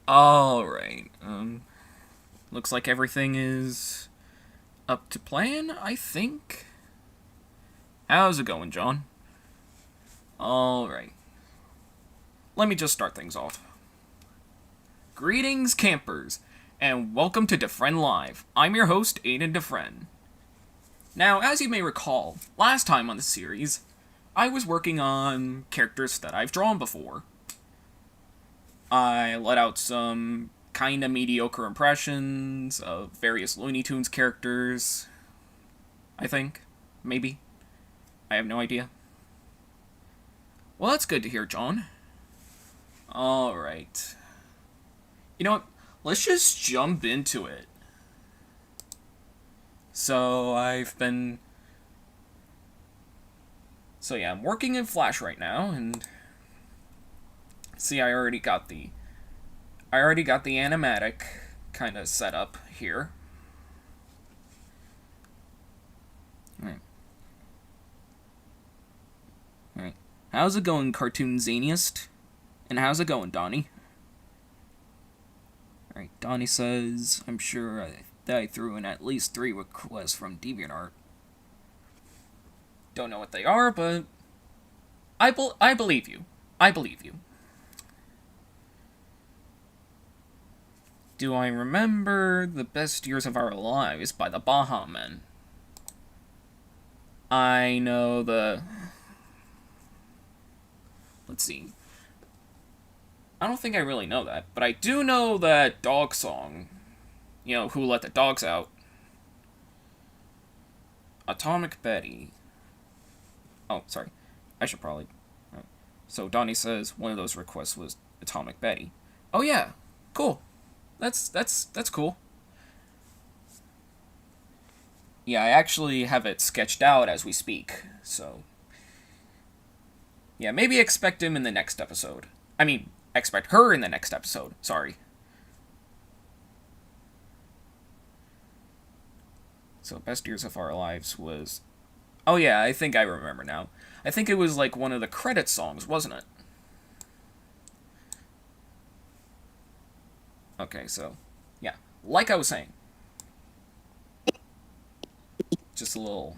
Alright, looks like everything is up to plan, I think? How's it going, John? Alright. Let me just start things off. Greetings, campers, and welcome to DeFrehn Live. I'm your host, DeFrehn. Now, as you may recall, last time on the series, I was working on characters that I've drawn before. I let out some kinda mediocre impressions of various Looney Tunes characters. I think. Maybe. I have no idea. Well, that's good to hear, John. Alright. You know what? Let's just jump into it. So, I'm working in Flash right now, and see, I already got the animatic kind of set up here. Alright. How's it going, Cartoon Zaniest? And how's it going, Donnie? Alright, Donnie says, I'm sure that I threw in at least 3 requests from DeviantArt. Don't know what they are, but I believe you. I believe you. Do I remember The Best Years of Our Lives by the Baha Men? I know the... Let's see. I don't think I really know that, but I do know that dog song. You know, Who Let the Dogs Out? Atomic Betty. Oh, sorry. I should probably... So Donnie says one of those requests was Atomic Betty. Oh yeah, cool. That's cool. Yeah, I actually have it sketched out as we speak, so... Yeah, maybe expect him in the next episode. I mean, expect her in the next episode, sorry. So, Best Years of Our Lives was... Oh yeah, I think I remember now. I think it was like one of the credit songs, wasn't it? Okay, so, yeah. Like I was saying. Just a little...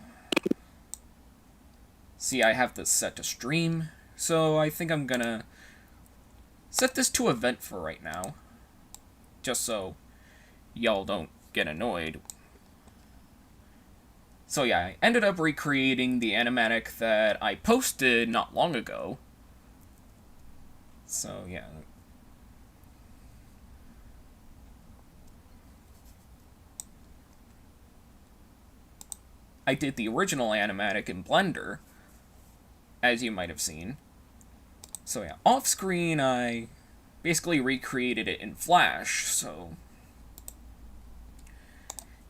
See, I have this set to stream, so I think I'm gonna set this to event for right now. Just so y'all don't get annoyed. So yeah, I ended up recreating the animatic that I posted not long ago. So yeah. I did the original animatic in Blender, as you might have seen. So yeah, off screen I basically recreated it in Flash, so...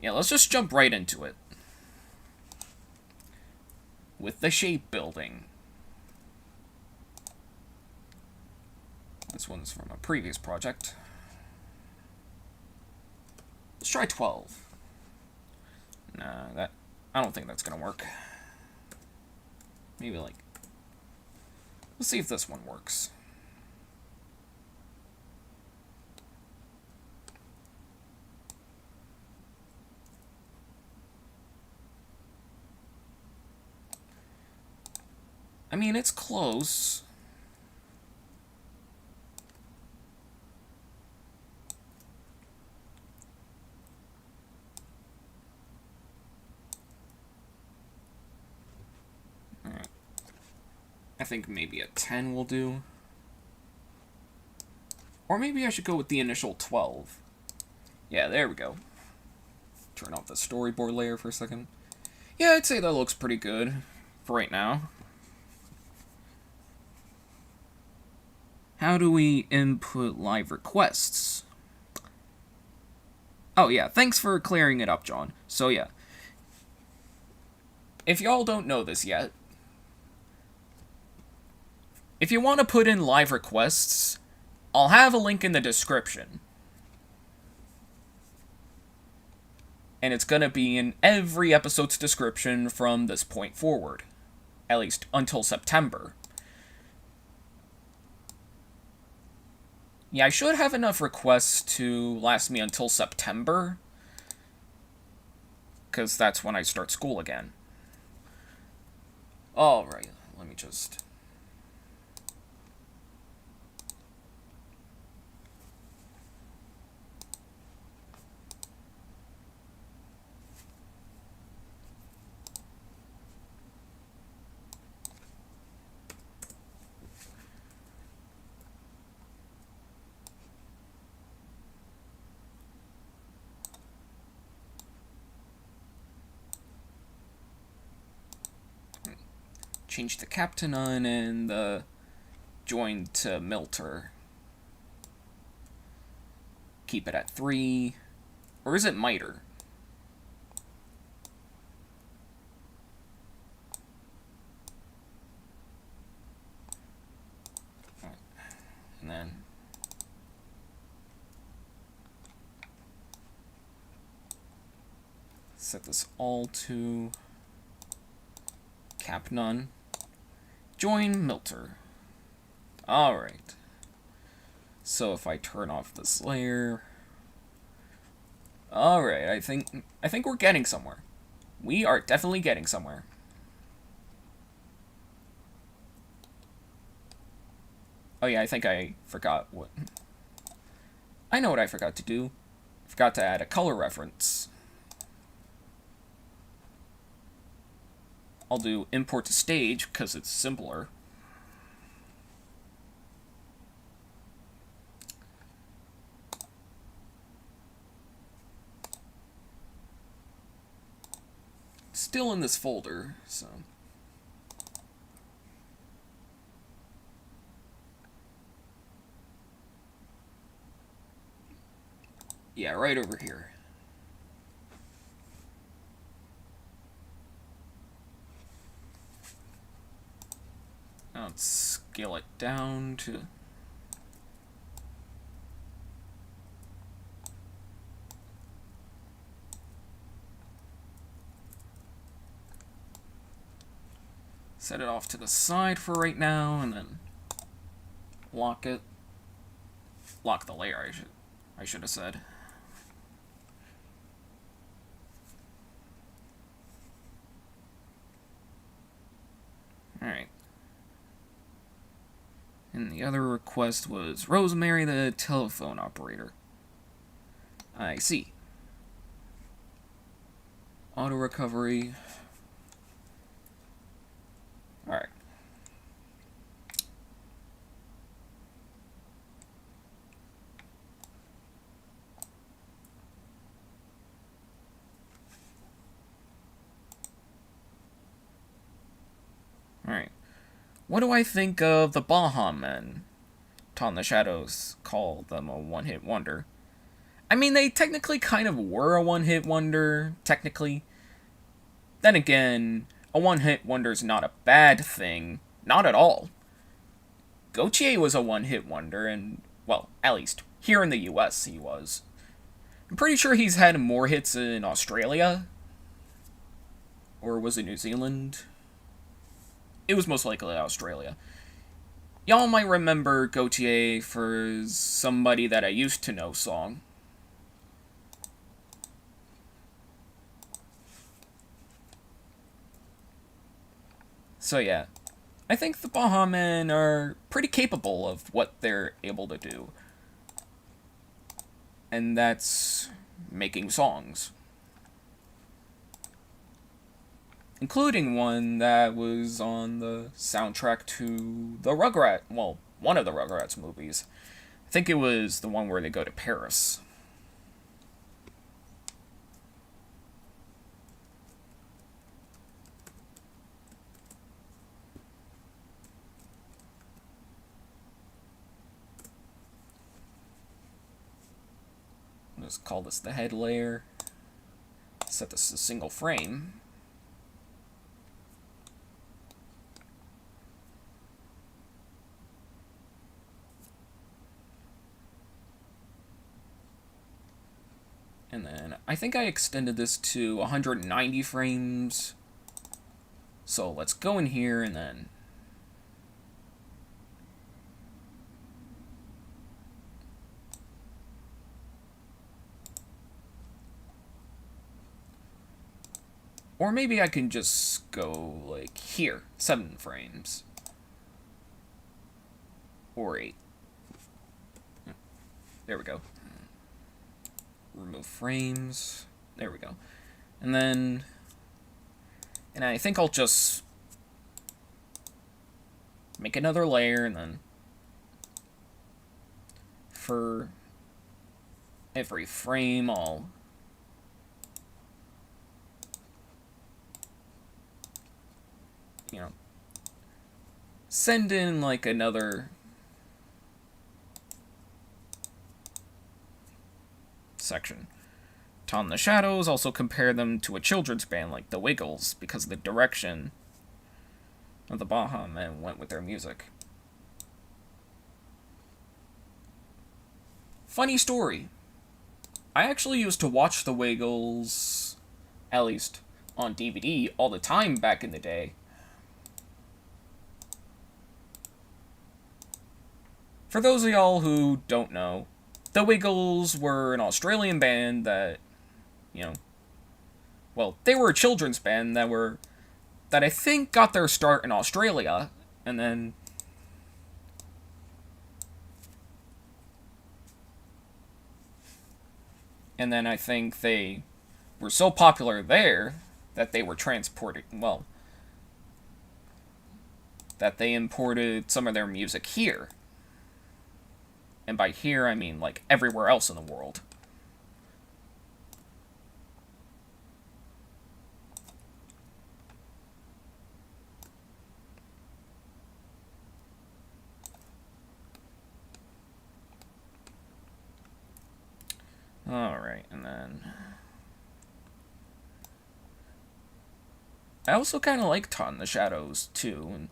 Yeah, let's just jump right into it. With the shape building. This one's from a previous project. Let's try 12. Nah, I don't think that's gonna work. Maybe like... Let's see if this one works. I mean, it's close. Alright. I think maybe a 10 will do. Or maybe I should go with the initial 12. Yeah, there we go. Turn off the storyboard layer for a second. Yeah, I'd say that looks pretty good for right now. How do we input live requests? Oh yeah, thanks for clearing it up, John. So yeah. If y'all don't know this yet, If you want to put in live requests, I'll have a link in the description. And it's going to be in every episode's description from this point forward. At least until September. Yeah, I should have enough requests to last me until September. Because that's when I start school again. Alright, let me just... change the cap to none and the join to Milter. Keep it at 3. Or is it miter? And then set this all to cap none. Join Milter. Alright. So if I turn off this layer... Alright, I think we're getting somewhere. We are definitely getting somewhere. Oh yeah, I think I forgot what... I know what I forgot to do. I forgot to add a color reference. I'll do import to stage, because it's simpler. Still in this folder, so... Yeah, right over here. Now let's scale it down to... Set it off to the side for right now, and then lock it. Lock the layer, I should have said. Alright. And the other request was Rosemary, the telephone operator. I see. Auto recovery. Alright. Alright. What do I think of the Baha Men? Taunt in the Shadows call them a one-hit wonder. I mean, they technically kind of were a one-hit wonder, technically. Then again, a one-hit wonder's not a bad thing. Not at all. Gautier was a one-hit wonder, and, well, at least here in the US he was. I'm pretty sure he's had more hits in Australia. Or was it New Zealand? It was most likely Australia. Y'all might remember Gautier for Somebody That I Used to Know song. So yeah, I think the Baha Men are pretty capable of what they're able to do. And that's making songs. Including one that was on the soundtrack to the Rugrats, well, one of the Rugrats movies. I think it was the one where they go to Paris. Let's call this the head layer. Set this as a single frame. And then I think I extended this to 190 frames. So let's go in here and then... Or maybe I can just go, like, here. 7 frames. Or 8. There we go. Remove frames. There we go. And then... And I think I'll just... make another layer, and then... For... every frame, I'll... send in, like, another section. Ton the Shadows, also compare them to a children's band like the Wiggles, because the direction of the Baja Men went with their music. Funny story. I actually used to watch the Wiggles, at least on DVD, all the time back in the day. For those of y'all who don't know, the Wiggles were an Australian band that, well, they were a children's band that I think got their start in Australia, and then I think they were so popular there that they were transported, well, that they imported some of their music here. And by here, I mean, like, everywhere else in the world. Alright, and then... I also kind of like Ton the Shadows, too, and...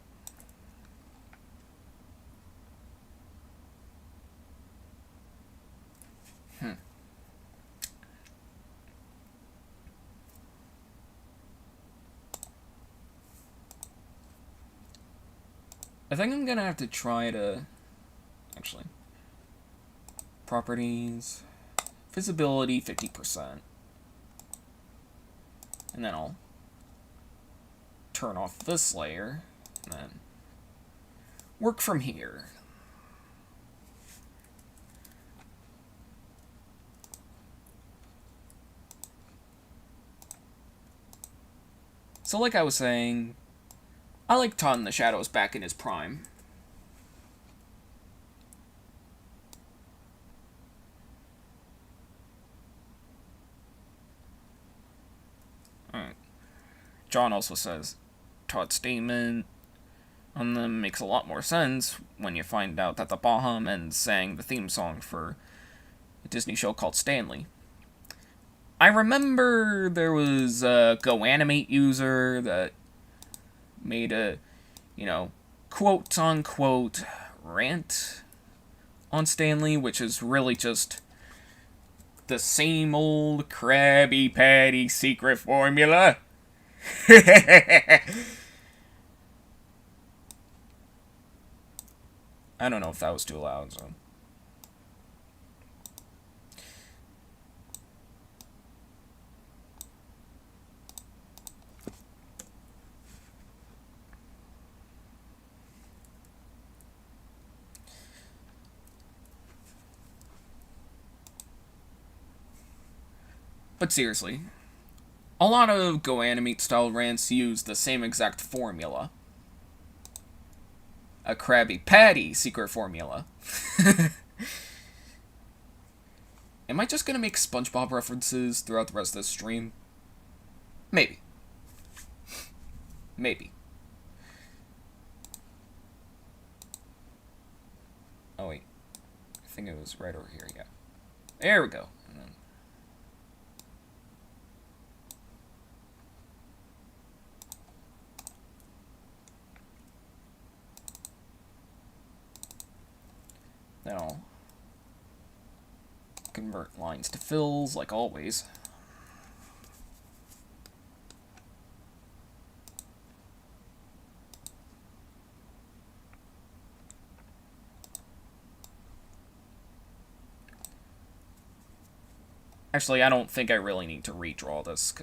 I think I'm gonna have to try to... Actually... Properties... Visibility, 50%. And then I'll... turn off this layer, and then... work from here. So like I was saying... I like Ton the Shadows back in his prime. Alright. John also says, Todd's statement on them makes a lot more sense when you find out that the Baha Men sang the theme song for a Disney show called Stanley. I remember there was a GoAnimate user that made a, quote-unquote rant on Stanley, which is really just the same old Krabby Patty secret formula. I don't know if that was too loud, so... But seriously, a lot of GoAnimate style rants use the same exact formula. A Krabby Patty secret formula. Am I just gonna make SpongeBob references throughout the rest of this stream? Maybe. Maybe. Oh wait. I think it was right over here, yeah. There we go. Then I'll convert lines to fills, like always. Actually, I don't think I really need to redraw this.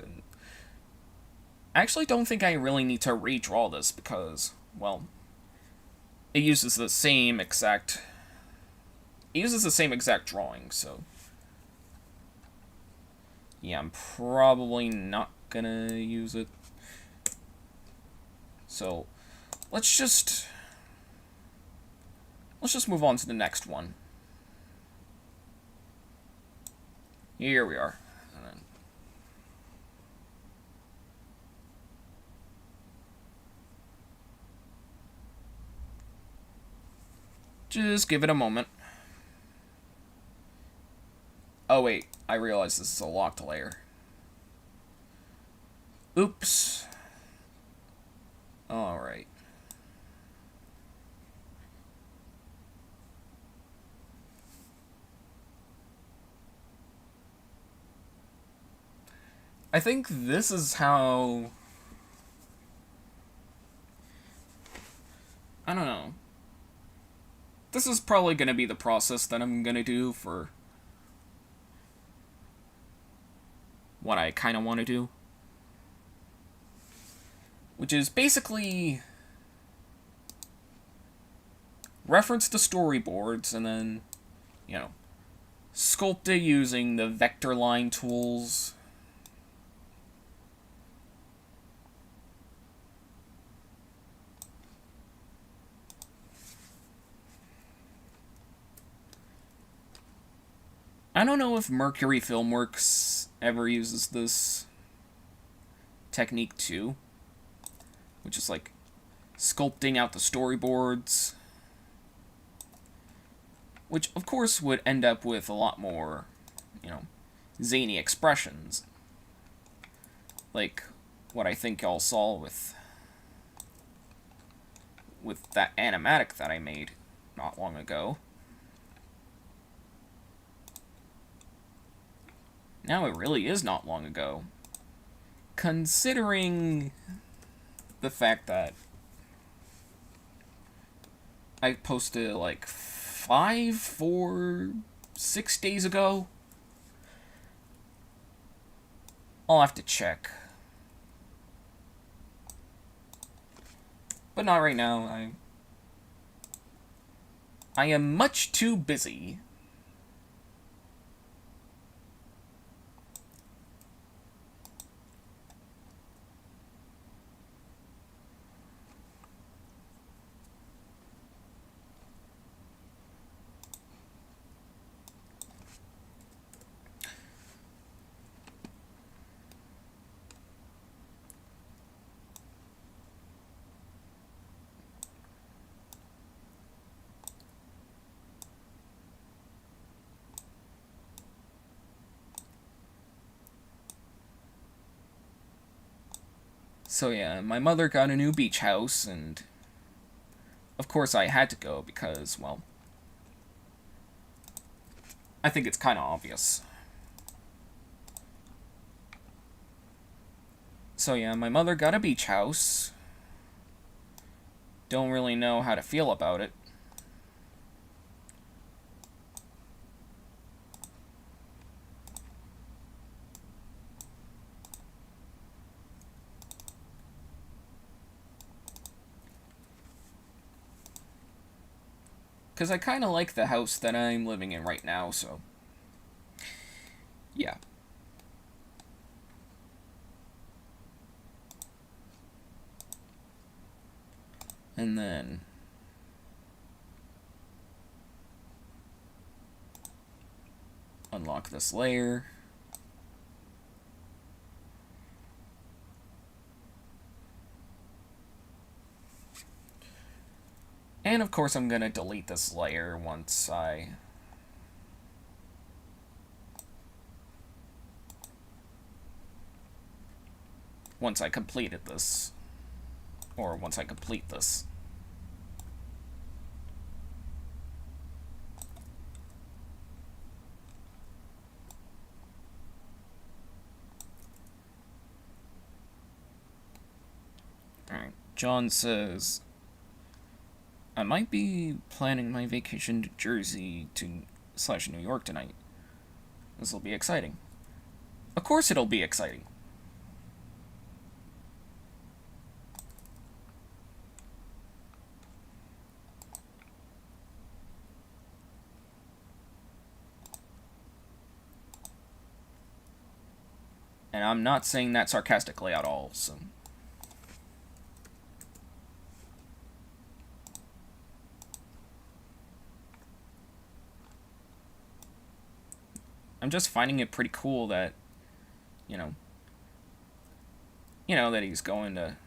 I actually don't think I really need to redraw this because, well, it uses the same exact... It uses the same exact drawing, so... Yeah, I'm probably not gonna use it. So, let's just move on to the next one. Here we are. Just give it a moment. Oh wait, I realize this is a locked layer. Oops. Alright. I think this is how... I don't know. This is probably going to be the process that I'm going to do for what I kind of want to do. Which is basically reference the storyboards and then, you know, sculpt it using the vector line tools. I don't know if Mercury Filmworks ever uses this technique too, which is like sculpting out the storyboards, which of course would end up with a lot more, you know, zany expressions, like what I think y'all saw with that animatic that I made not long ago. Now it really is not long ago, considering the fact that I posted it like 5 or 6 days ago. I'll have to check. But not right now. I am much too busy. So yeah, my mother got a new beach house, and of course I had to go because, well, I think it's kind of obvious. So yeah, my mother got a beach house. Don't really know how to feel about it. Because I kind of like the house that I'm living in right now, so... yeah. And then... unlock this layer. And of course I'm gonna delete this layer once I completed this. Or once I complete this. John says, I might be planning my vacation to Jersey to / New York tonight. This will be exciting. Of course it'll be exciting. And I'm not saying that sarcastically at all, so... I'm just finding it pretty cool that, you know, that he's going to...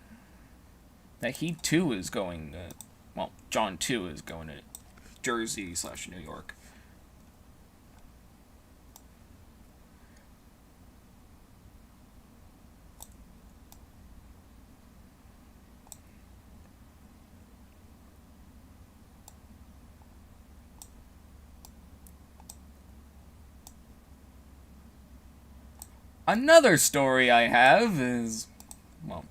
That he, too, is going to... Well, John, too, is going to Jersey / New York. Another story I have is, well,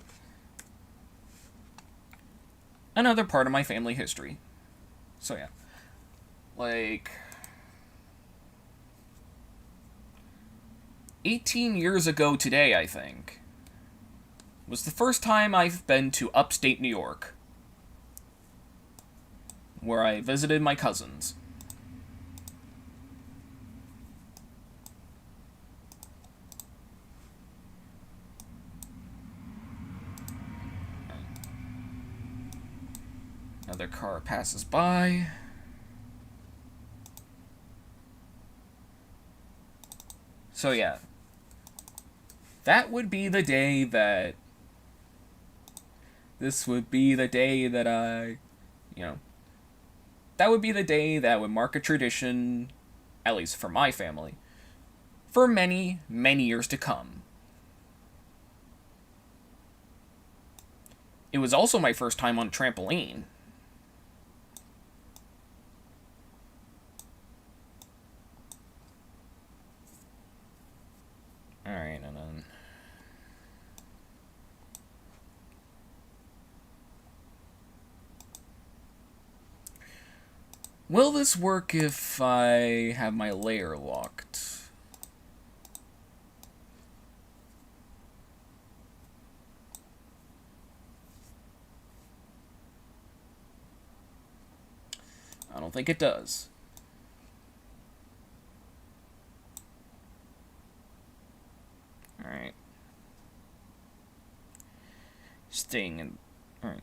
another part of my family history. So yeah, like 18 years ago today, I think, was the first time I've been to upstate New York, where I visited my cousins. Another car passes by. So yeah, that would be the day that... This would be the day that that would be the day that would mark a tradition, at least for my family, for many, many years to come. It was also my first time on a trampoline. Alright, and then... Will this work if I have my layer locked? I don't think it does. Alright. Staying in... Alright.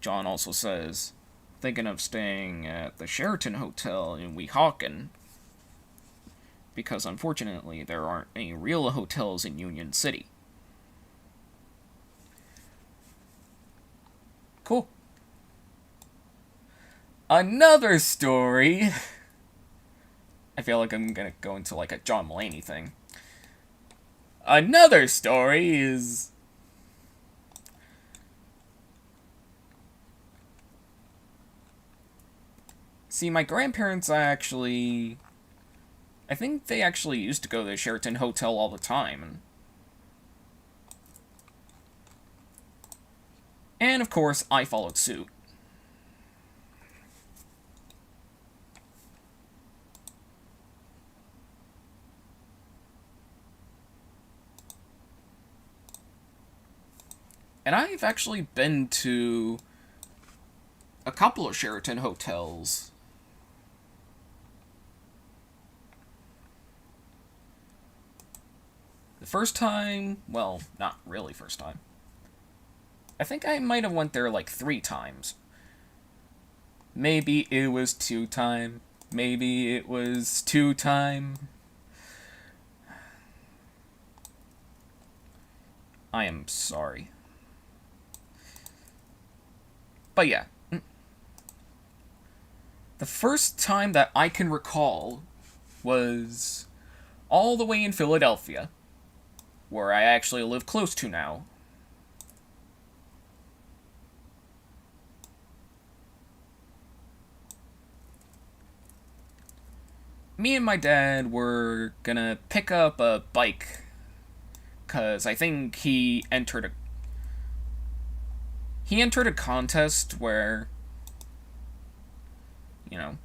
John also says, thinking of staying at the Sheraton Hotel in Weehawken, because unfortunately there aren't any real hotels in Union City. Cool. Another story... I feel like I'm gonna go into like a John Mulaney thing. Another story is... See, my grandparents I think they actually used to go to the Sheraton Hotel all the time. And of course, I followed suit. And I've actually been to a couple of Sheraton hotels. The first time, well, not really first time. I think I might have went there like 3 times. Maybe it was 2 time. Maybe it was 2 time. I am sorry. But yeah. The first time that I can recall was all the way in Philadelphia, where I actually live close to now. Me and my dad were gonna pick up a bike, because I think he entered he entered a contest where, you know,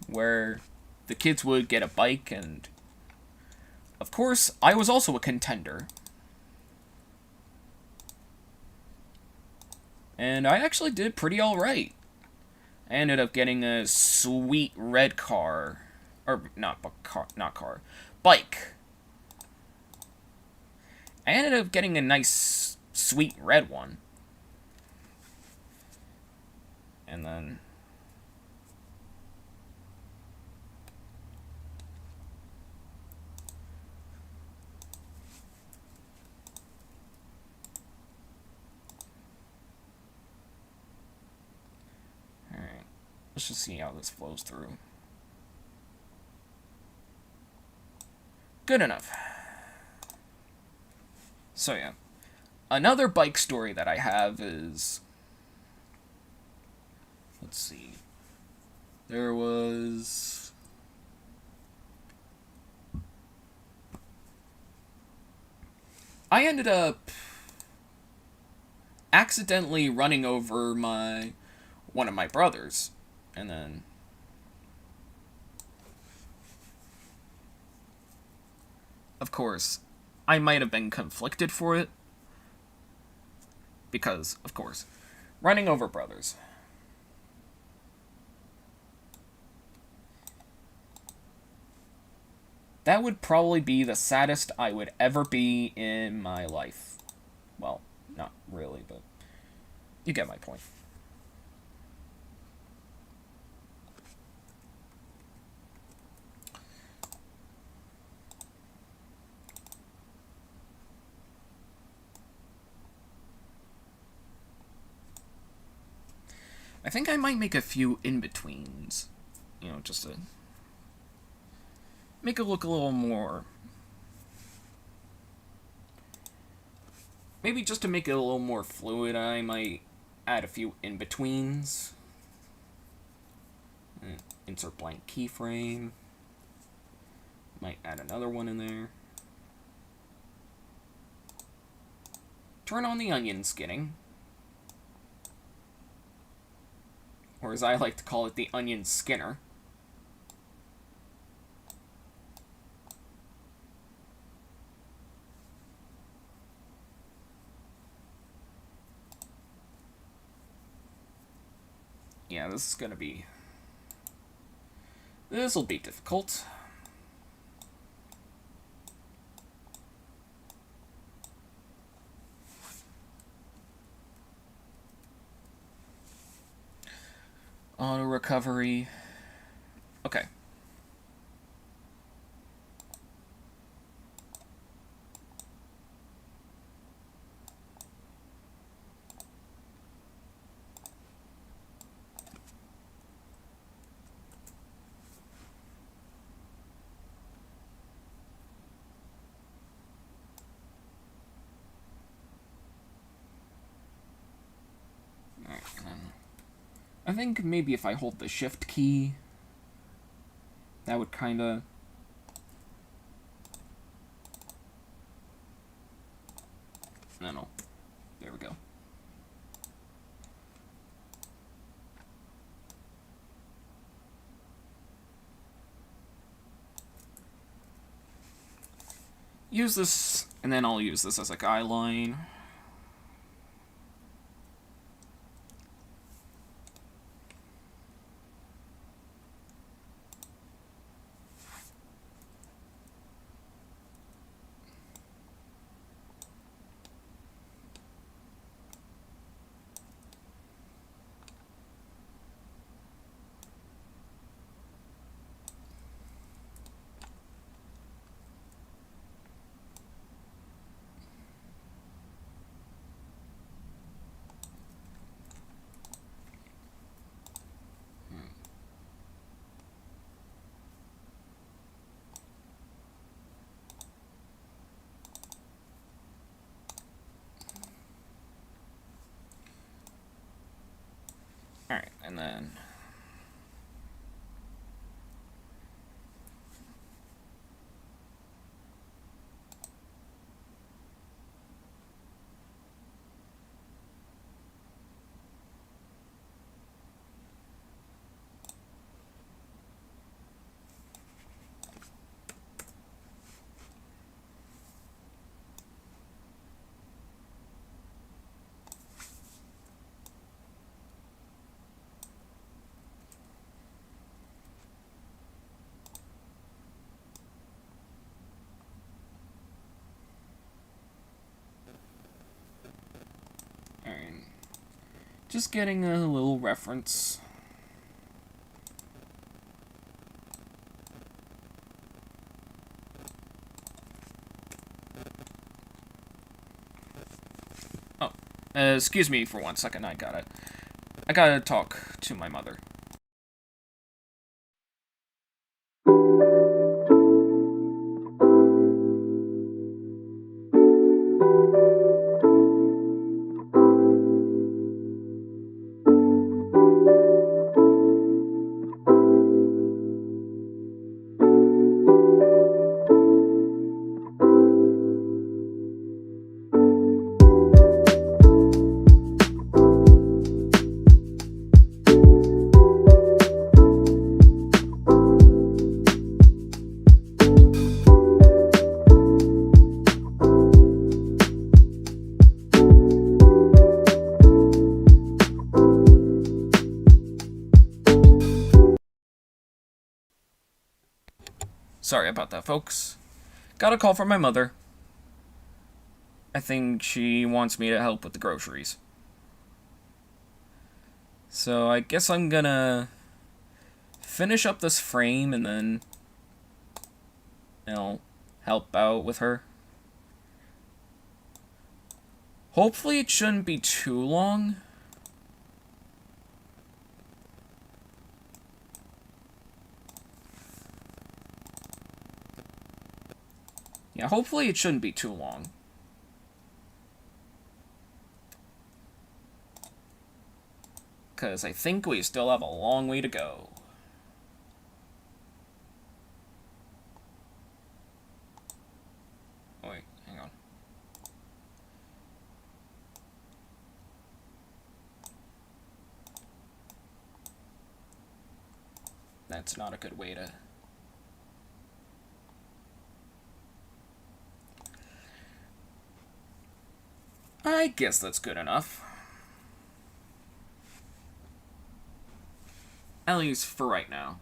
where the kids would get a bike, and of course, I was also a contender. And I actually did pretty alright. I ended up getting a sweet red car. Or, not car. Bike. I ended up getting a nice, sweet red one. And then... Alright. Let's just see how this flows through. Good enough. So yeah. Another bike story that I have is... Let's see. There was... I ended up accidentally running over one of my brothers. And then... Of course, I might have been conflicted for it. Because, of course, running over brothers. That would probably be the saddest I would ever be in my life. Well, not really, but you get my point. I think I might make a few in-betweens. You know, just to make it look a little more... Maybe just to make it a little more fluid, I might add a few in-betweens. Insert blank keyframe. Might add another one in there. Turn on the onion skinning. Or as I like to call it, the onion skinner. Yeah, this is gonna be... This'll be difficult. Auto recovery. Okay. I think maybe if I hold the shift key, that would kinda... No. There we go. Use this, and then I'll use this as a guideline. Alright, and then... Just getting a little reference. Oh, excuse me for 1 second. I gotta talk to my mother. Sorry about that, folks. Got a call from my mother. I think she wants me to help with the groceries. So I guess I'm gonna finish up this frame and then, help out with her. Hopefully it shouldn't be too long. Yeah, hopefully it shouldn't be too long. Because I think we still have a long way to go. Oh, wait, hang on. That's not a good way to... I guess that's good enough. At least for right now.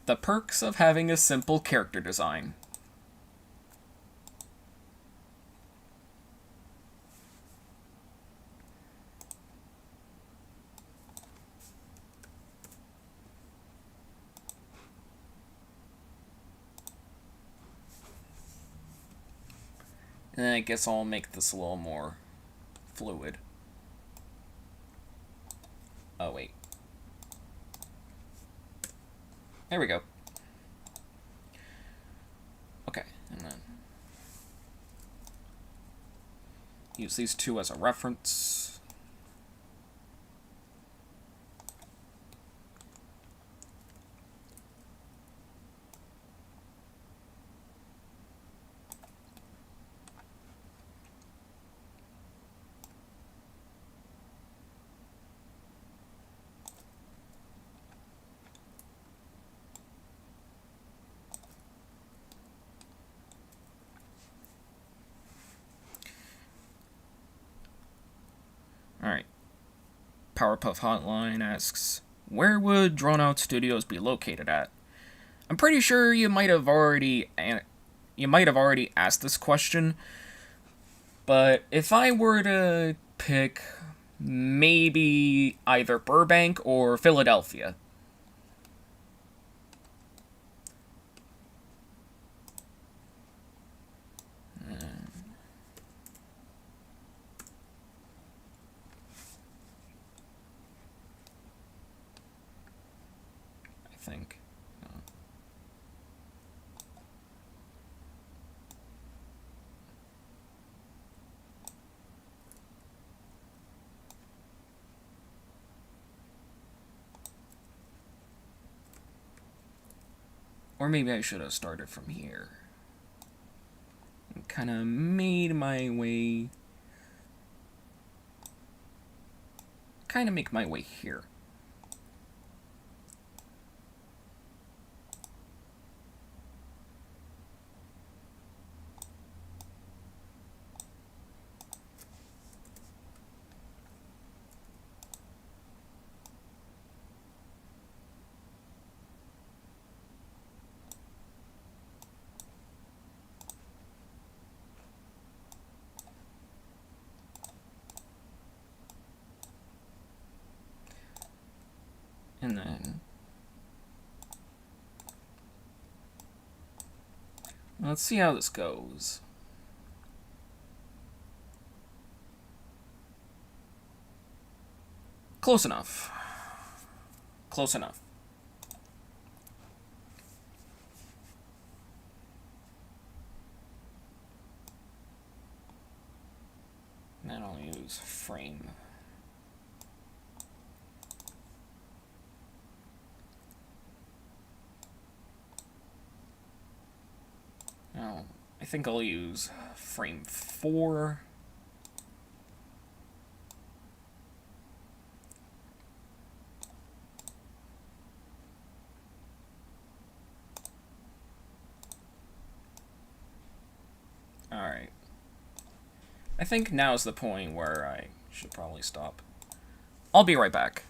The perks of having a simple character design. And then I guess I'll make this a little more fluid. Oh, wait. There we go. Okay, and then use these two as a reference. Alright. Powerpuff Hotline asks, where would Drawn Out Studios be located at? I'm pretty sure you might have already asked this question, but if I were to pick, maybe either Burbank or Philadelphia. I think. Or maybe I should have started from here. And kind of made my way... Kind of make my way here. Let's see how this goes. Close enough. Close enough. Then I'll use frame. Now, I think I'll use frame 4. Alright. I think now's the point where I should probably stop. I'll be right back.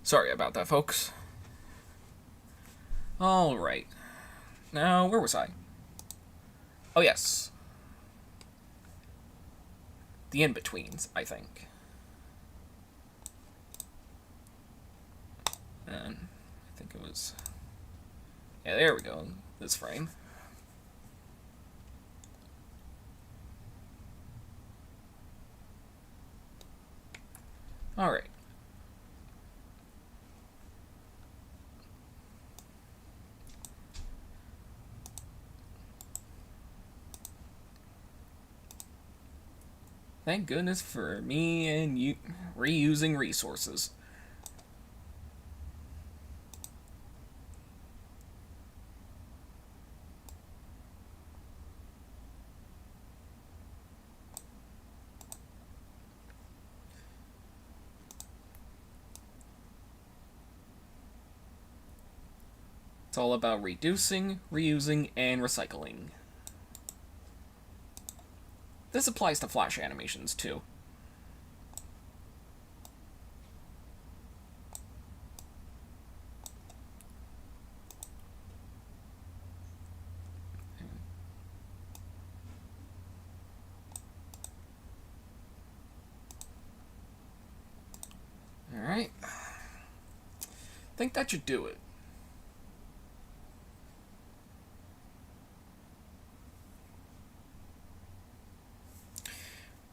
Sorry about that, folks. Alright. Now, where was I? Oh, yes. The in-betweens, I think. And I think it was... Yeah, there we go. This frame. Alright. Thank goodness for me and you reusing resources. It's all about reducing, reusing, and recycling. This applies to Flash animations, too. Alright. Think that should do it.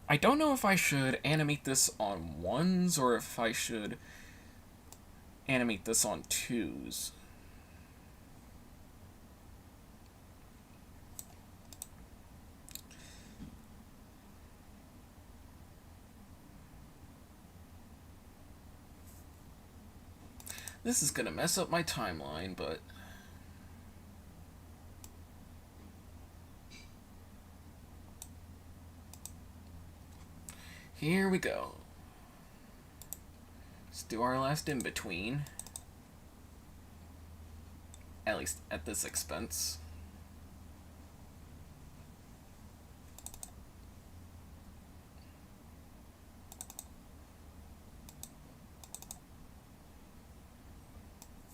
I don't know if I should animate this on 1s or if I should animate this on 2s. This is gonna mess up my timeline, but here we go. Let's do our last in-between. At least at this expense.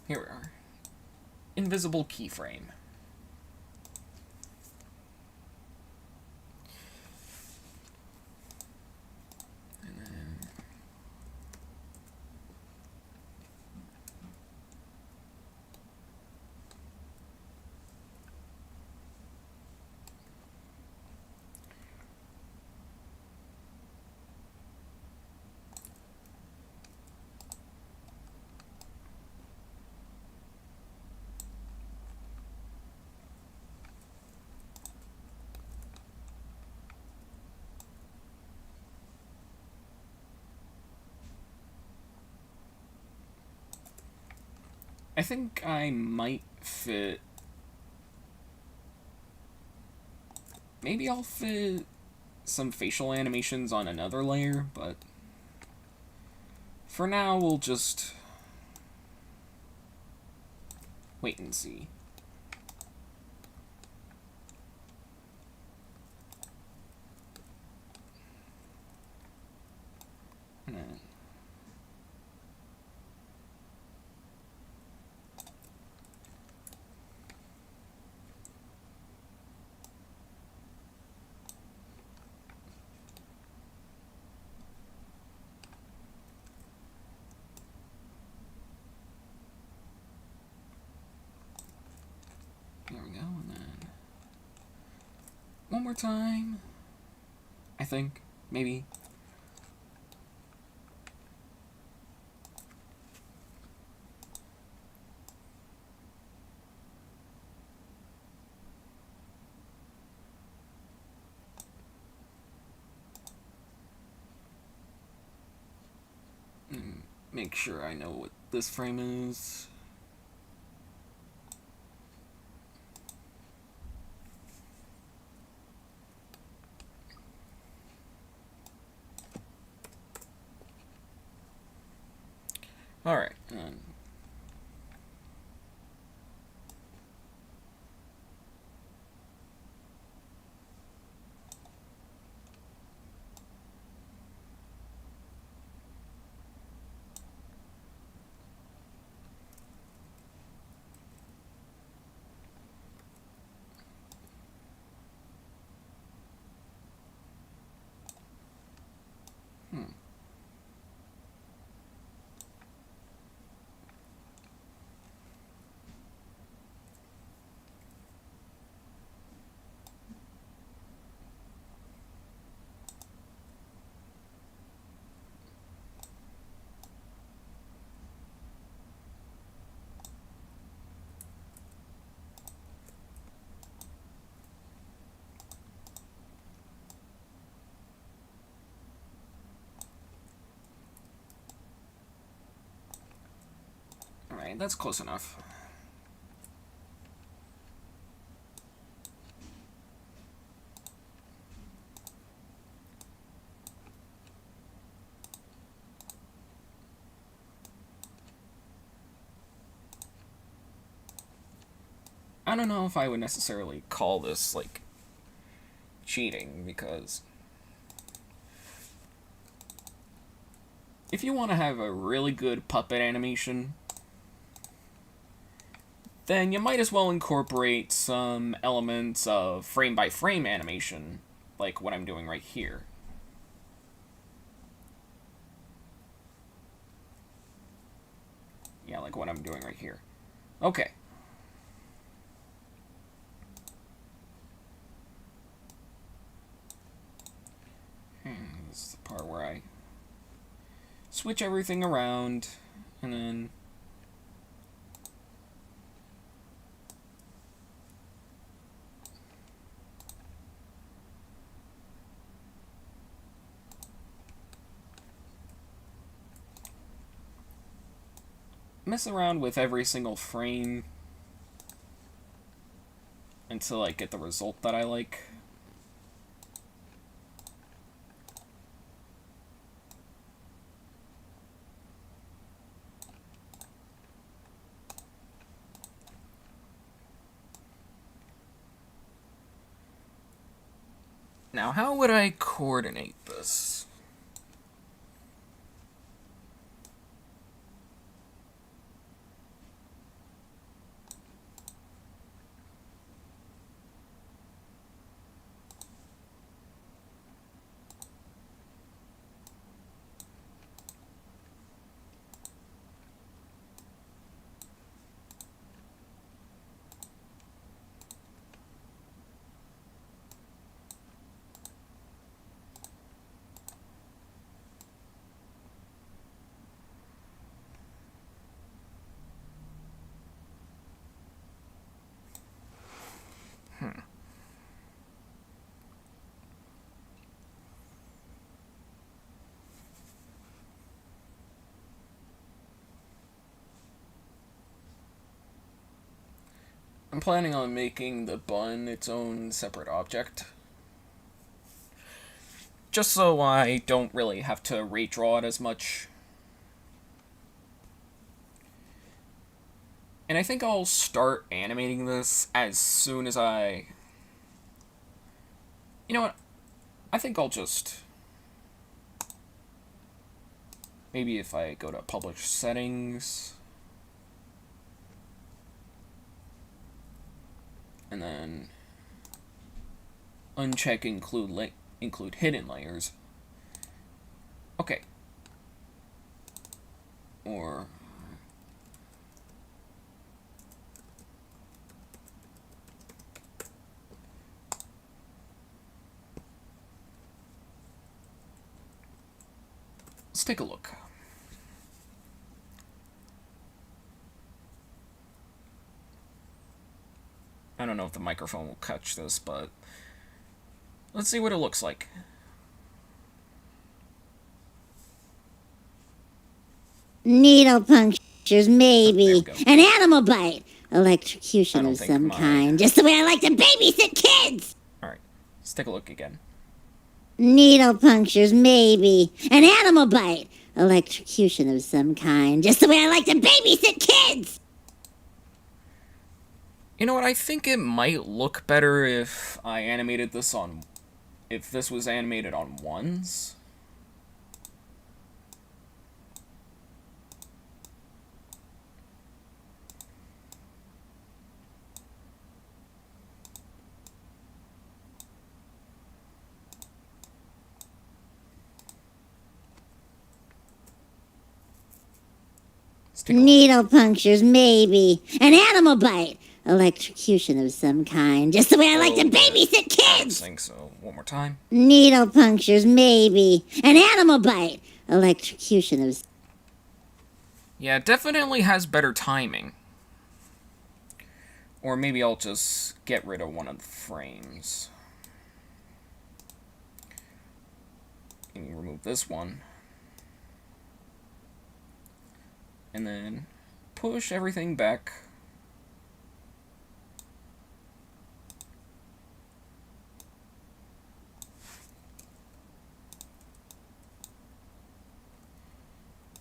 Here we are. Invisible keyframe. I think I might fit... Maybe I'll fit some facial animations on another layer, but for now we'll just wait and see. There we go, and then one more time, I think, maybe. Make sure I know what this frame is. Alright, alright, that's close enough. I don't know if I would necessarily call this, like, cheating, because if you want to have a really good puppet animation, then you might as well incorporate some elements of frame-by-frame animation, like what I'm doing right here. Yeah, like what I'm doing right here. Okay. This is the part where I switch everything around, and then mess around with every single frame until I get the result that I like. Now, how would I coordinate this? I'm planning on making the bun its own separate object, just so I don't really have to redraw it as much. And I think I'll start animating this as soon as I... You know what? I think I'll just... Maybe if I go to publish settings... And then... Uncheck include hidden layers. Okay. Or... Let's take a look. I don't know if the microphone will catch this, but let's see what it looks like. Needle punctures, maybe. An animal bite. Electrocution of some kind. Just the way I like to babysit kids! Alright, let's take a look again. Needle punctures, maybe. An animal bite. Electrocution of some kind. Just the way I like to babysit kids! You know what, I think it might look better if I animated this on... If this was animated on ones. Needle punctures, maybe. An animal bite. Electrocution of some kind. Just the way I like to babysit kids! I think so. One more time. Needle punctures, maybe. An animal bite. Electrocution of... Yeah, it definitely has better timing. Or maybe I'll just get rid of one of the frames. And remove this one. And then push everything back.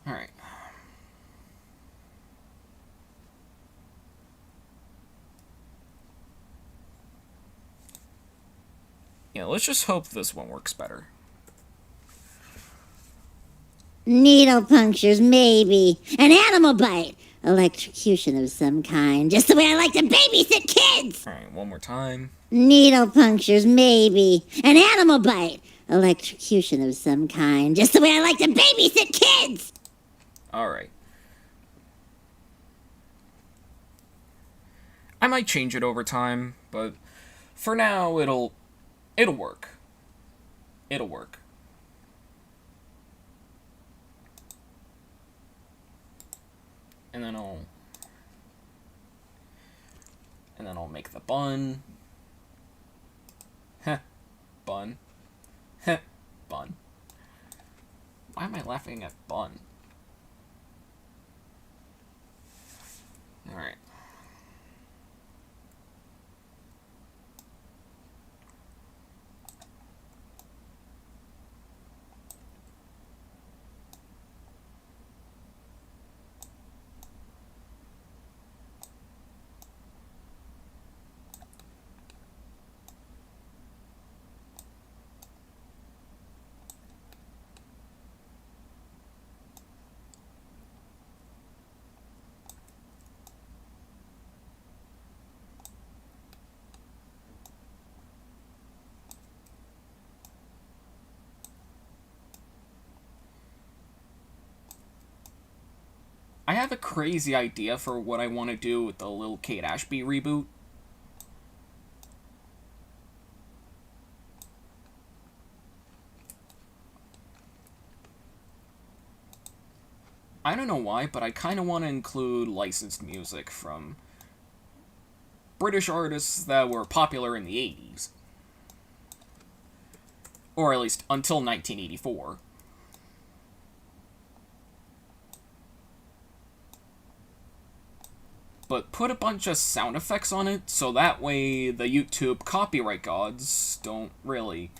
Alright. Yeah, let's just hope this one works better. Needle punctures, maybe. An animal bite. Electrocution of some kind. Just the way I like to babysit kids! Alright, one more time. Needle punctures, maybe. An animal bite. Electrocution of some kind. Just the way I like to babysit kids! Alright. I might change it over time, but for now it'll work. It'll work. And then I'll make the bun. Heh. Bun. Heh. Bun. Why am I laughing at bun? Alright. I have a crazy idea for what I want to do with the Lil Kate Ashby reboot. I don't know why, but I kind of want to include licensed music from British artists that were popular in the 80s. Or at least until 1984. But put a bunch of sound effects on it, so that way the YouTube copyright gods don't really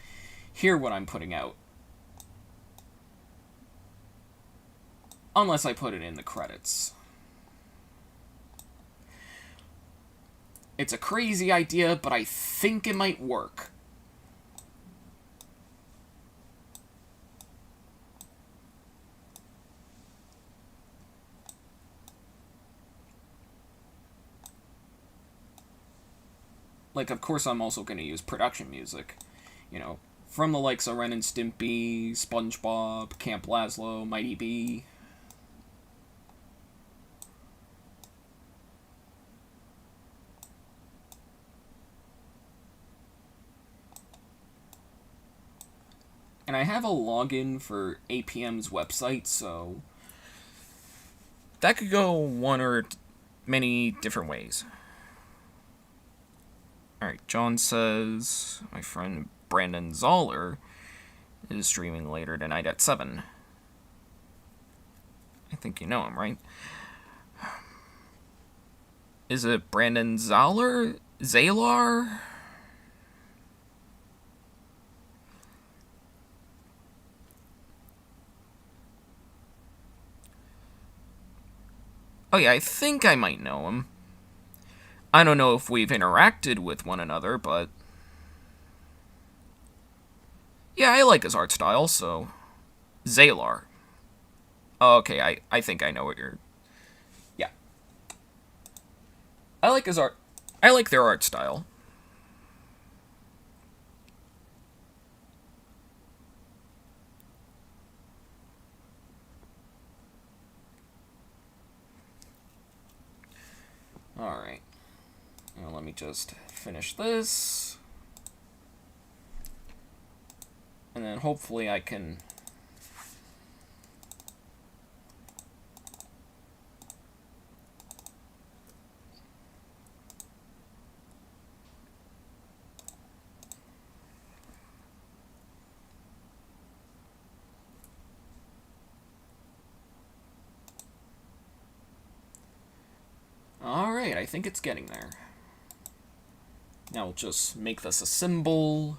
hear what I'm putting out. Unless I put it in the credits. It's a crazy idea, but I think it might work. Like, of course, I'm also going to use production music. You know, from the likes of Ren and Stimpy, SpongeBob, Camp Lazlo, Mighty Bee. And I have a login for APM's website, so that could go one or many different ways. Alright, John says my friend Brandon Zoller is streaming later tonight at 7. I think you know him, right? Is it Brandon Zoller? Zalar? Oh yeah, I think I might know him. I don't know if we've interacted with one another, but yeah, I like his art style, so Zalar. Okay, I think I know what you're... Yeah. I like his art. I like their art style. Alright. Now let me just finish this. And then hopefully I can... Alright, I think it's getting there. Now we'll just make this a symbol.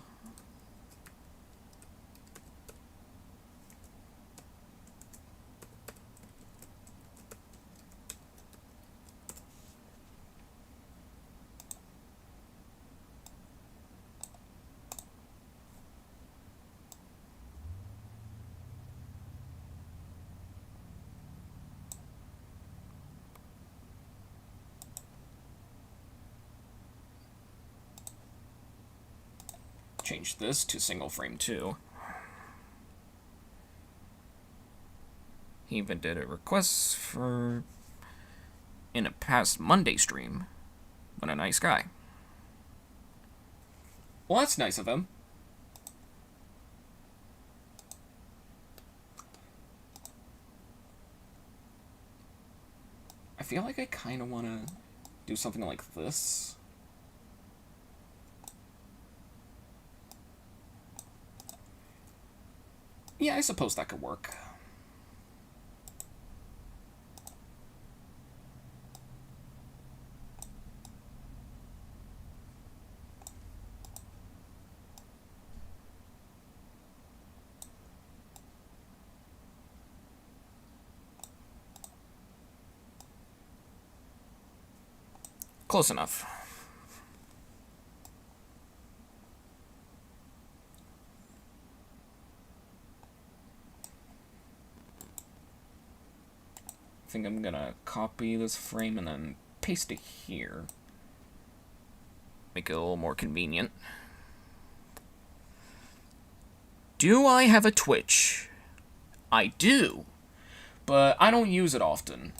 change this to single frame too. He even did a request for in a past Monday stream. What a nice guy. Well, that's nice of him. I feel like I kind of want to do something like this. Yeah, I suppose that could work. Close enough. I think I'm gonna copy this frame and then paste it here. Make it a little more convenient. Do I have a Twitch? I do, but I don't use it often.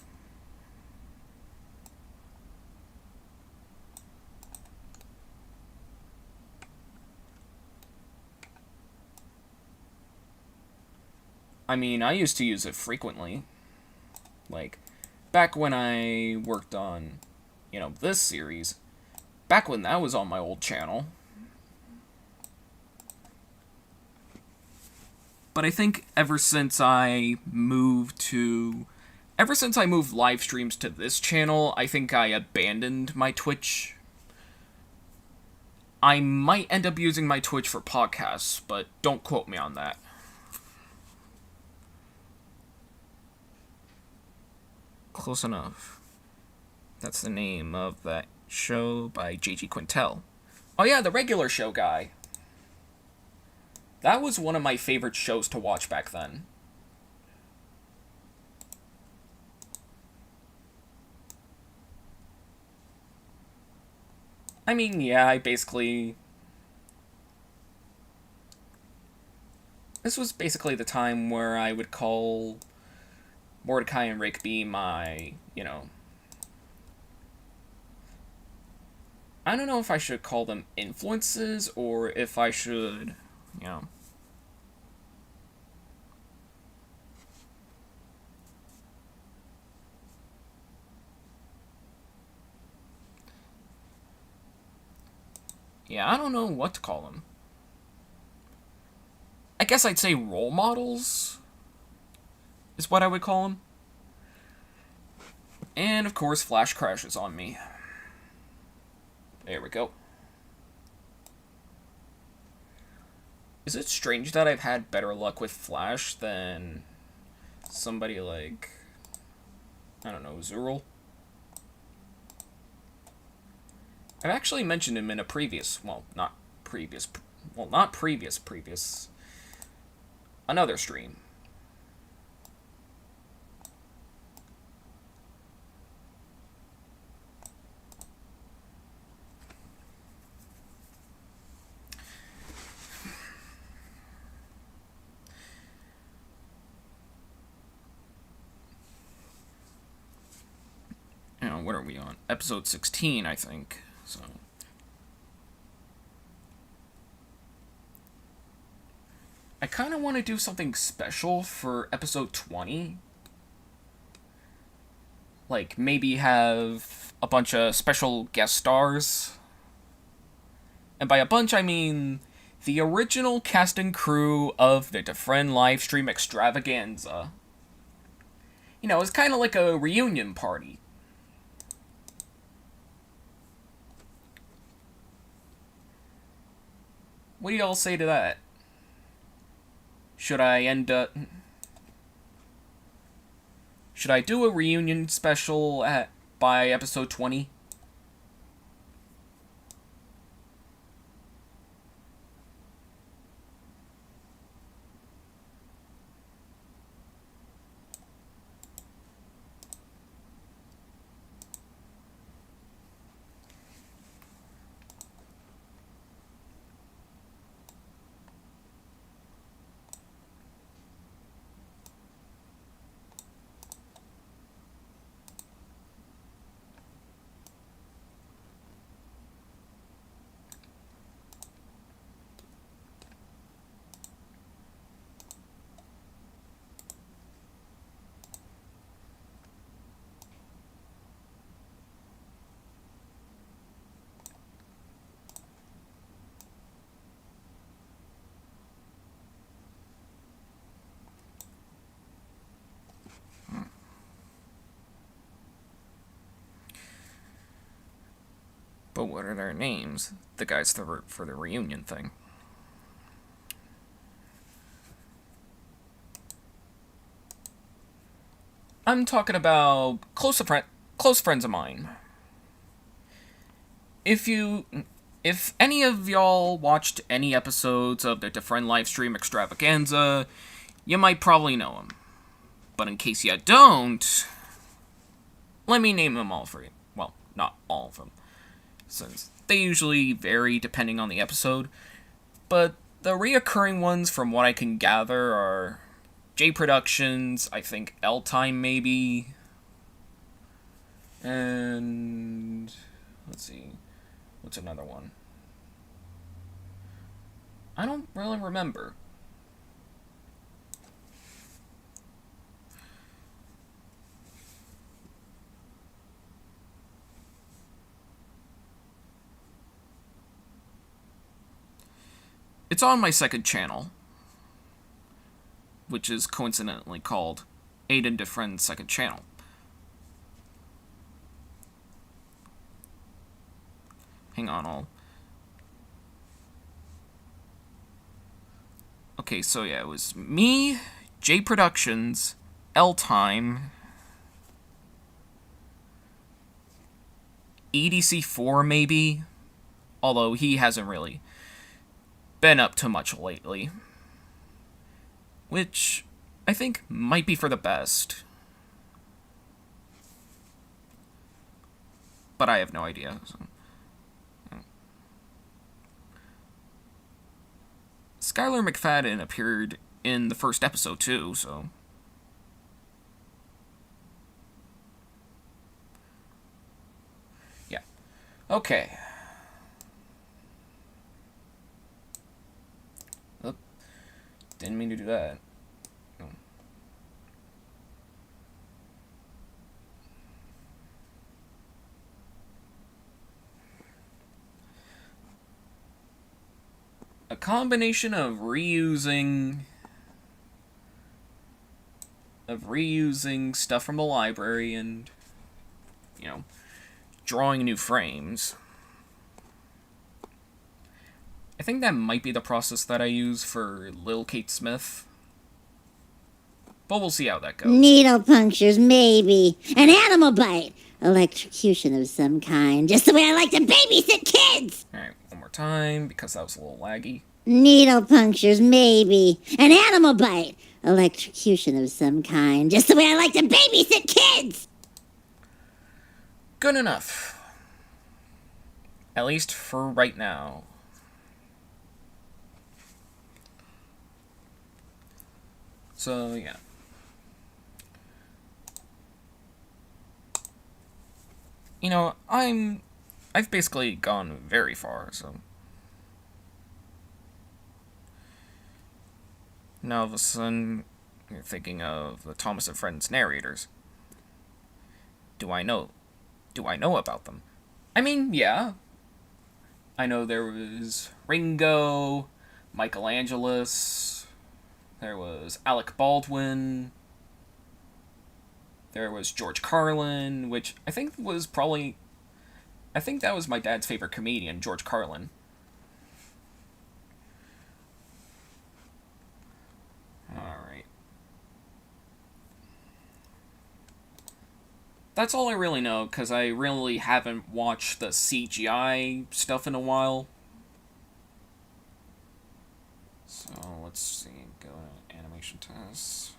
I mean, I used to use it frequently. Like, back when I worked on, this series. Back when that was on my old channel. But I think ever since I moved live streams to this channel, I think I abandoned my Twitch. I might end up using my Twitch for podcasts, but don't quote me on that. Close enough. That's the name of that show by J.G. Quintel. Oh yeah, the regular show guy. That was one of my favorite shows to watch back then. I mean, yeah, this was basically the time where I would call Mordecai and Rigby my, I don't know if I should call them influences or if I should, Yeah, I don't know what to call them. I guess I'd say role models is what I would call them. And, of course, Flash crashes on me. There we go. Is it strange that I've had better luck with Flash than somebody like, I don't know, Zurl? I've actually mentioned him in a previous, another stream. What are we on? Episode 16, I think. So I kind of want to do something special for episode 20. Like, maybe have a bunch of special guest stars. And by a bunch, I mean the original cast and crew of the DeFrehn livestream extravaganza. It's kind of like a reunion party. What do y'all say to that? Should I do a reunion special by episode 20? But what are their names? The guys for the reunion thing. I'm talking about close friends of mine. If any of y'all watched any episodes of the DeFrehn livestream extravaganza, you might probably know him. But in case you don't, let me name them all for you. Well, not all of them, since they usually vary depending on the episode. But the reoccurring ones, from what I can gather, are J Productions, I think L Time maybe, and let's see, what's another one? I don't really remember. It's on my second channel, which is coincidentally called Aiden DeFrehn's second channel. Hang on, Okay, so yeah, it was me, J Productions, L Time, EDC4 maybe, although he hasn't really been up to much lately, which I think might be for the best, but I have no idea. So. Skylar McFadden appeared in the first episode too, so. Yeah. Okay. Oop. Didn't mean to do that. Oh. A combination of reusing stuff from the library and, you know, drawing new frames. I think that might be the process that I use for Lil Kate Smith. But we'll see how that goes. Needle punctures, maybe. An animal bite. Electrocution of some kind. Just the way I like to babysit kids! Alright, one more time, because that was a little laggy. Needle punctures, maybe. An animal bite. Electrocution of some kind. Just the way I like to babysit kids! Good enough. At least for right now. So, yeah. You know, I've basically gone very far, so. Now all of a sudden, you're thinking of the Thomas and Friends narrators. Do I know about them? I mean, yeah. I know there was Ringo, Michelangelos, there was Alec Baldwin, there was George Carlin, which I think that was my dad's favorite comedian, George Carlin. Alright. That's all I really know, because I really haven't watched the CGI stuff in a while. So, let's see. Go to animation tests.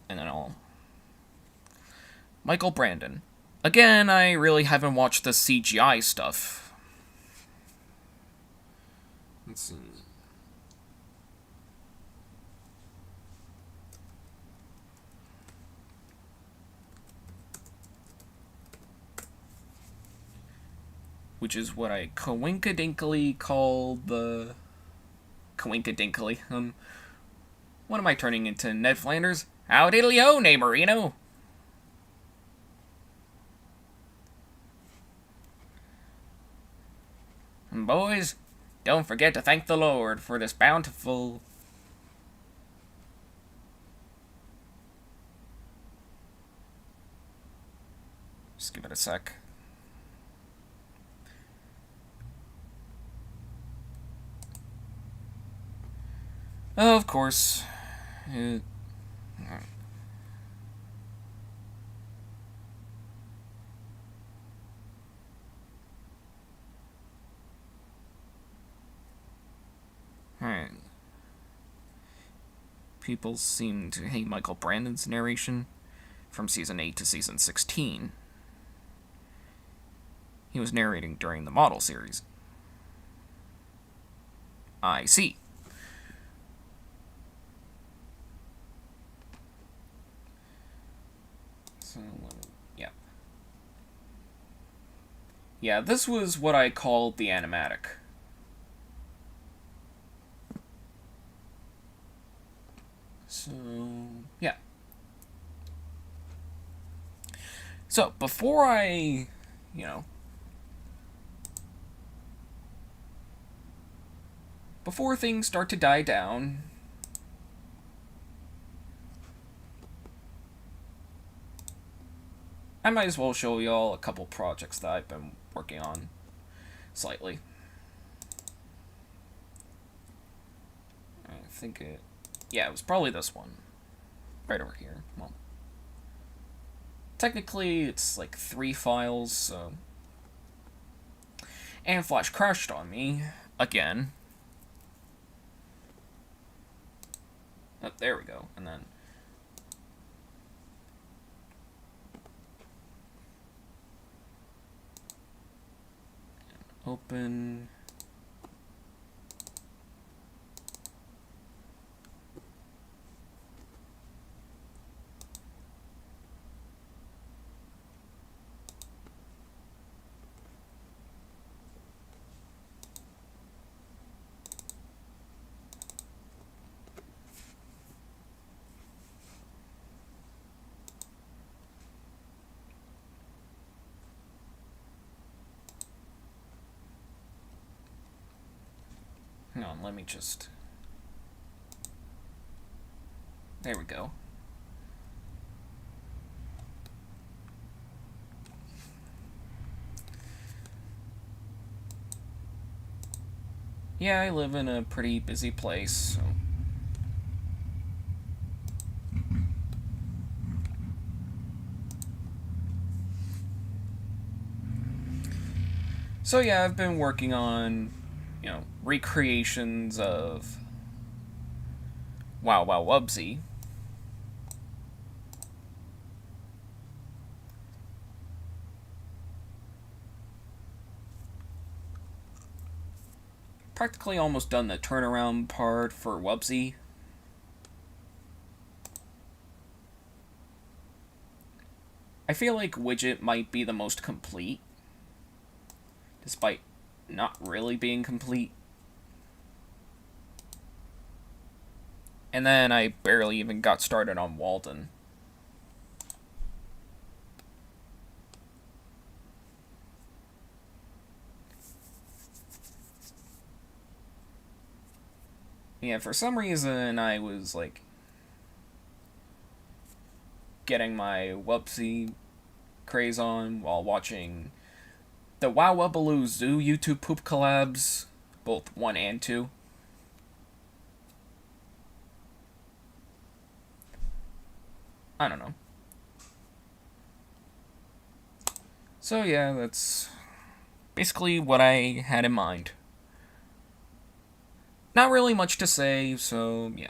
And then Michael Brandon. Again, I really haven't watched the CGI stuff. Let's see. Which is what I coinkadinkly call the... Coinkadinkly. What am I turning into, Ned Flanders? Howdiddly-o, Neighborino! And boys, don't forget to thank the Lord for this bountiful... Just give it a sec. Of course. Alright. People seem to hate Michael Brandon's narration from Season 8 to Season 16. He was narrating during the model series. I see. So, yeah. Yeah, this was what I called the animatic. So, yeah. So, before I, before things start to die down, I might as well show y'all a couple projects that I've been working on slightly. I think it was probably this one. Right over here. Well, technically it's like 3 files, so... And Flash crashed on me, again. Oh, there we go, and then... Open... Hang on, let me just... There we go. Yeah, I live in a pretty busy place, so... So yeah, I've been working on, recreations of Wow Wow Wubsy. Practically almost done the turnaround part for Wubsy. I feel like Widget might be the most complete, despite not really being complete. And then I barely even got started on Walden. Yeah, for some reason I was, like, getting my Wubsy craze on while watching the Wow Wubbaloo Zoo YouTube poop collabs, both 1 and 2. I don't know. So yeah, that's basically what I had in mind. Not really much to say, so yeah.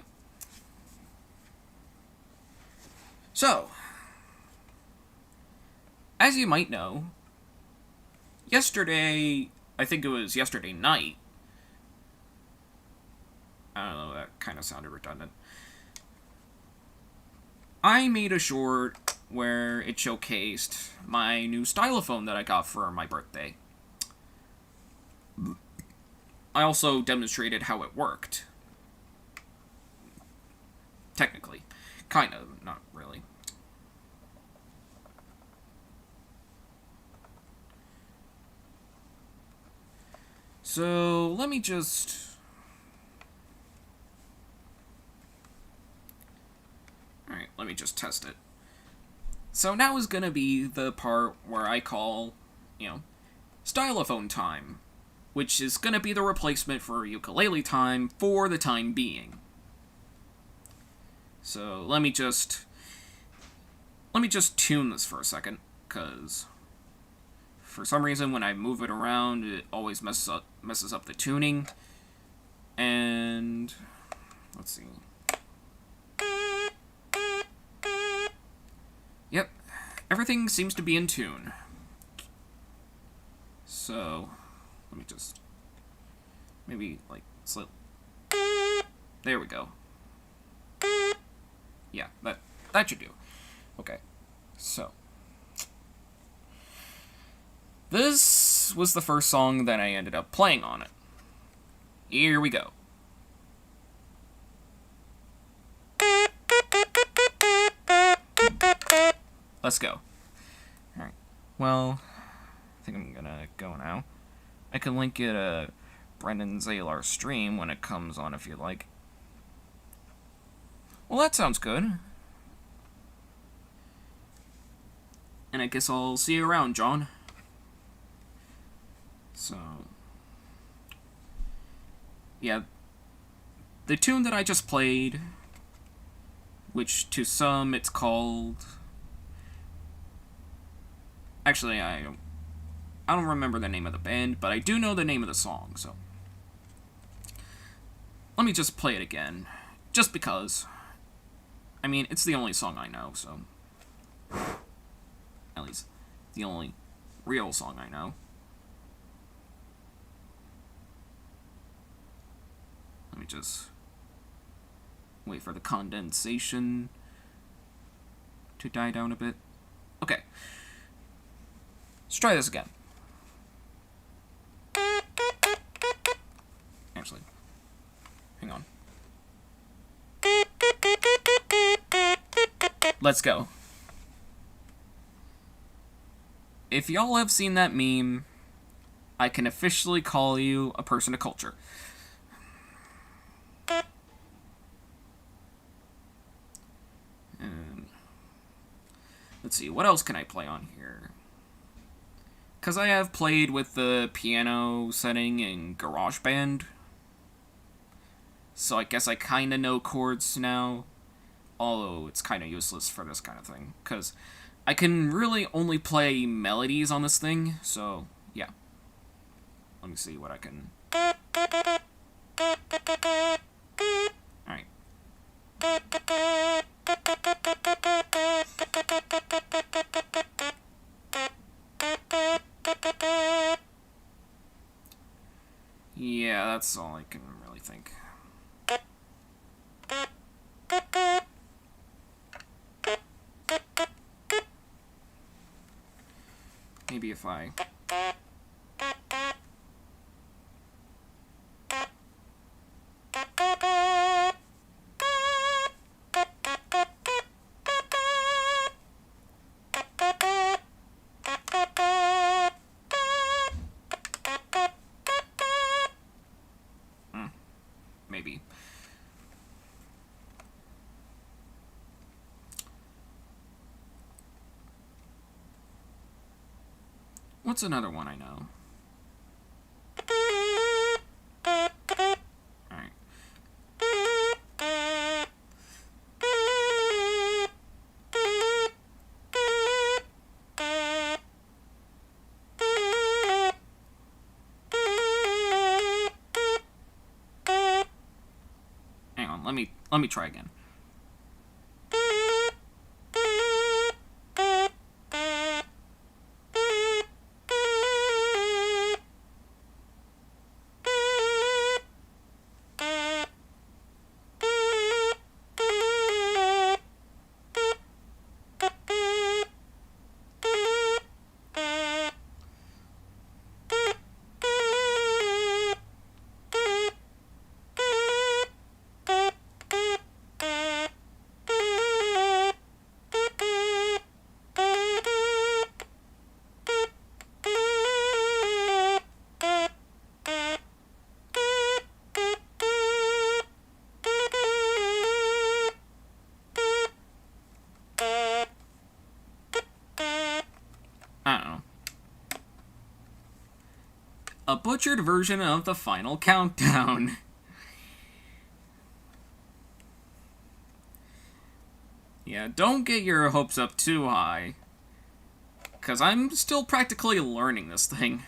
So, as you might know, yesterday, I think it was yesterday night, I don't know, that kind of sounded redundant, I made a short where it showcased my new stylophone that I got for my birthday. I also demonstrated how it worked. Technically. Kind of, not really. So, let me just... Alright, let me just test it. So now is gonna be the part where I call, stylophone time, which is gonna be the replacement for ukulele time for the time being. So let me just tune this for a second, because for some reason when I move it around, it always messes up the tuning. And let's see. Yep, everything seems to be in tune. So let me just maybe like slip. There we go. Yeah, that should do. Okay, so this was the first song that I ended up playing on it. Here we go. Let's go. Alright, well, I think I'm gonna go now. I can link it to Brendan's ALR stream when it comes on if you like. Well, that sounds good. And I guess I'll see you around, John. So, yeah, the tune that I just played, which to some it's called... Actually, I don't remember the name of the band, but I do know the name of the song, so... Let me just play it again, just because. I mean, it's the only song I know, so... At least, the only real song I know. Let me just wait for the condensation to die down a bit. Okay. Let's try this again. Actually, hang on. Let's go. If y'all have seen that meme, I can officially call you a person of culture. And let's see, what else can I play on here? Because I have played with the piano setting in GarageBand, so I guess I kind of know chords now, although it's kind of useless for this kind of thing, because I can really only play melodies on this thing, so yeah. Let me see what I can... Alright. Yeah, that's all I can really think. Maybe if I... maybe. What's another one I know? Alright. Hang on, let me try again. A butchered version of the final countdown. Yeah, don't get your hopes up too high. Because I'm still practically learning this thing.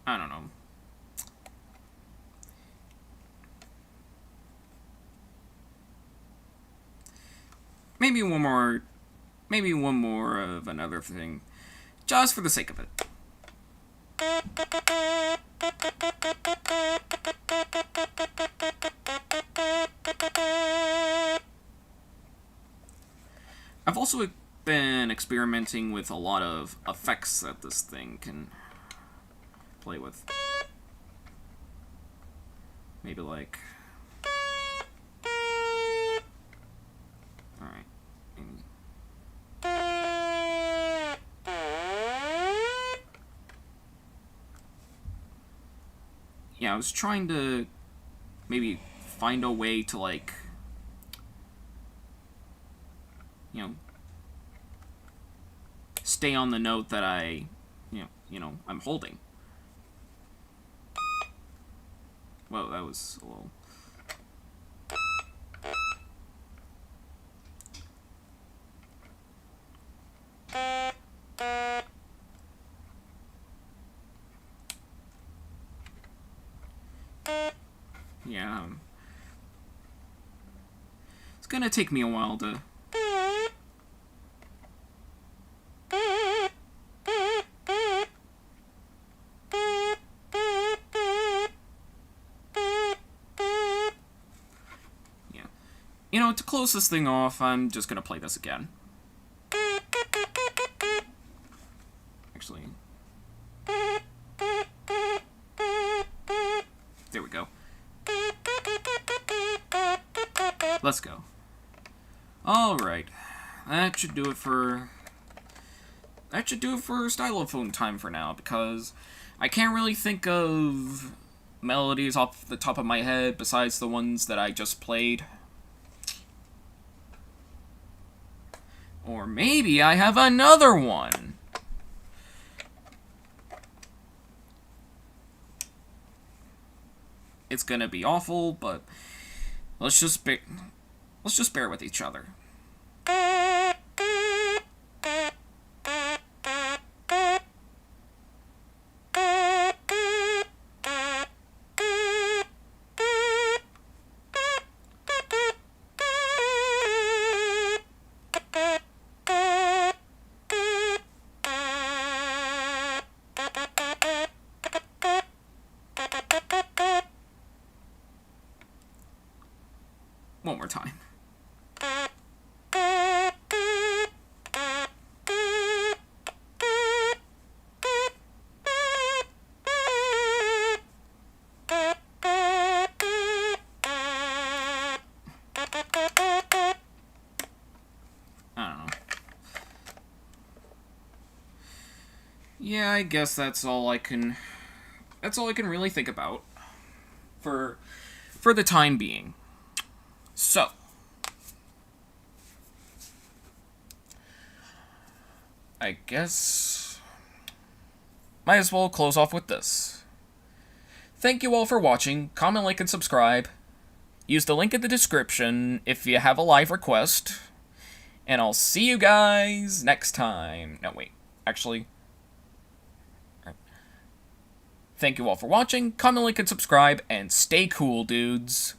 I don't know. Maybe one more of another thing. Just for the sake of it. I've also been experimenting with a lot of effects that this thing can play with. Maybe like... Alright. Yeah, I was trying to maybe find a way to, like, you know, stay on the note that I'm holding. Whoa, that was a little... Yeah, it's gonna take me a while to... Yeah. You know, to close this thing off, I'm just gonna play this again. Actually... There we go. Let's go. Alright. That should do it for stylophone time for now, because I can't really think of melodies off the top of my head besides the ones that I just played. Or maybe I have another one. It's gonna be awful, but let's just bear with each other. One more time. Yeah, I guess that's all I can really think about for the time being. So, I guess might as well close off with this. Thank you all for watching. Comment, like, and subscribe. Use the link in the description if you have a live request. And I'll see you guys next time. No, wait. Actually... Thank you all for watching, comment, like, and subscribe, and stay cool, dudes.